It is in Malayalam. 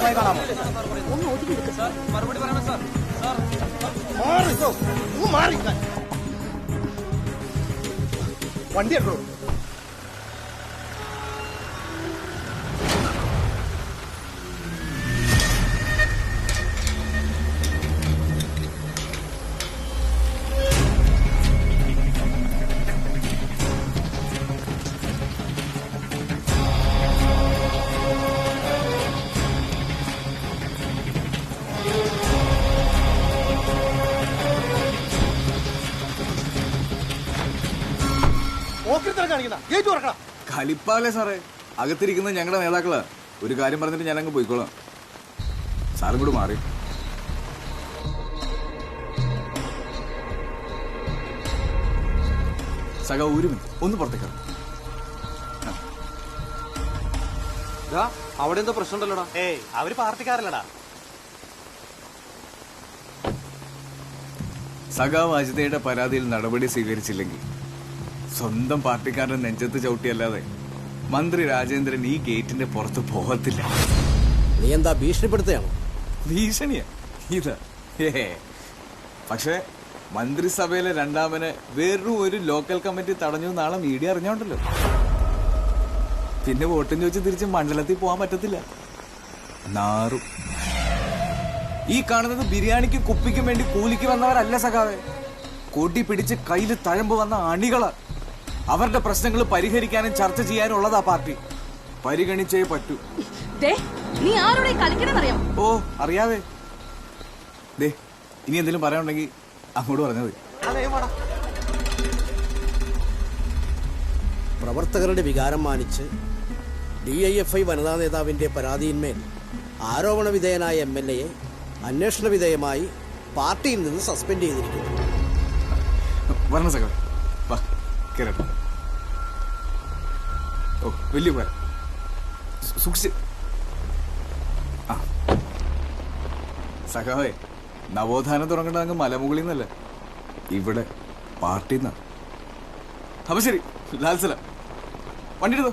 അമ്മായി കാണാമോ? വണ്ടി എടുക്കോ? കളിപ്പാലേ സാറേ, അകത്തിരിക്കുന്നത് ഞങ്ങളുടെ നേതാക്കളാ. ഒരു കാര്യം പറഞ്ഞിട്ട് ഞാൻ അങ്ങ് പോയിക്കോളാം. സാറും കൂടെ മാറി. സഖ ഒരു മിനിറ്റ് ഒന്ന് പുറത്തേക്ക്. അവിടെ എന്തോ പ്രശ്നമുണ്ടല്ലോടാ? അവര് പാർട്ടിക്കാരല്ലടാ. സഖാവ് അജിതയുടെ പരാതിയിൽ നടപടി സ്വീകരിച്ചില്ലെങ്കിൽ സ്വന്തം പാർട്ടിക്കാരന്റെ നെഞ്ചത്ത് ചവിട്ടിയല്ലാതെ മന്ത്രി രാജേന്ദ്രൻ ഈ ഗേറ്റിന്റെ പുറത്ത് പോകത്തില്ല. നീ എന്താ ഭീഷണിപ്പെടുത്തുകയാണോ? ഭീഷണിയാ ഇതാ? പക്ഷെ മന്ത്രിസഭയിലെ രണ്ടാമന് വേറൊരു ഒരു ലോക്കൽ കമ്മിറ്റി തടഞ്ഞു നാളെ മീഡിയ അറിഞ്ഞോണ്ടല്ലോ. പിന്നെ വോട്ടും ചോദിച്ച് തിരിച്ച് മണ്ഡലത്തിൽ പോകാൻ പറ്റത്തില്ല. നാറും. ഈ കാണുന്നത് ബിരിയാണിക്കും കുപ്പിക്കും വേണ്ടി കൂലിക്ക് വന്നവരല്ല സഖാവേ. കൊടി പിടിച്ച് കയ്യിൽ തഴമ്പ് വന്ന അണികള്. അവരുടെ പ്രശ്നങ്ങൾ പരിഹരിക്കാനും ചർച്ച ചെയ്യാനും ഉള്ളതാ പാർട്ടി. പരിഗണിച്ചേ പറ്റൂ. ഓ അറിയാവേ. ദേ ഇനി എന്തെങ്കിലും പറയാനുണ്ടെങ്കിൽ അങ്ങോട്ട് പറഞ്ഞത്. പ്രവർത്തകരുടെ വികാരം മാനിച്ച് DIFI വനിതാ നേതാവിന്റെ പരാതിയിന്മേൽ ആരോപണ വിധേയനായ MLA യെ അന്വേഷണ വിധേയമായി പാർട്ടിയിൽ നിന്ന് സസ്പെൻഡ് ചെയ്തിരിക്കുന്നു. വരണ സഖാവേ, വാ കേരള. ഓ വലിയ പേര് സൂക്ഷിച്ച്. സഖാവേ, നവോത്ഥാനം തുടങ്ങേണ്ട അങ്ങ് മലമുകളിൽ നിന്നല്ല, ഇവിടെ പാർട്ടിന്നാ. അപ്പൊ ശരി, ലാൽസല വണ്ടി എടുത്തോ.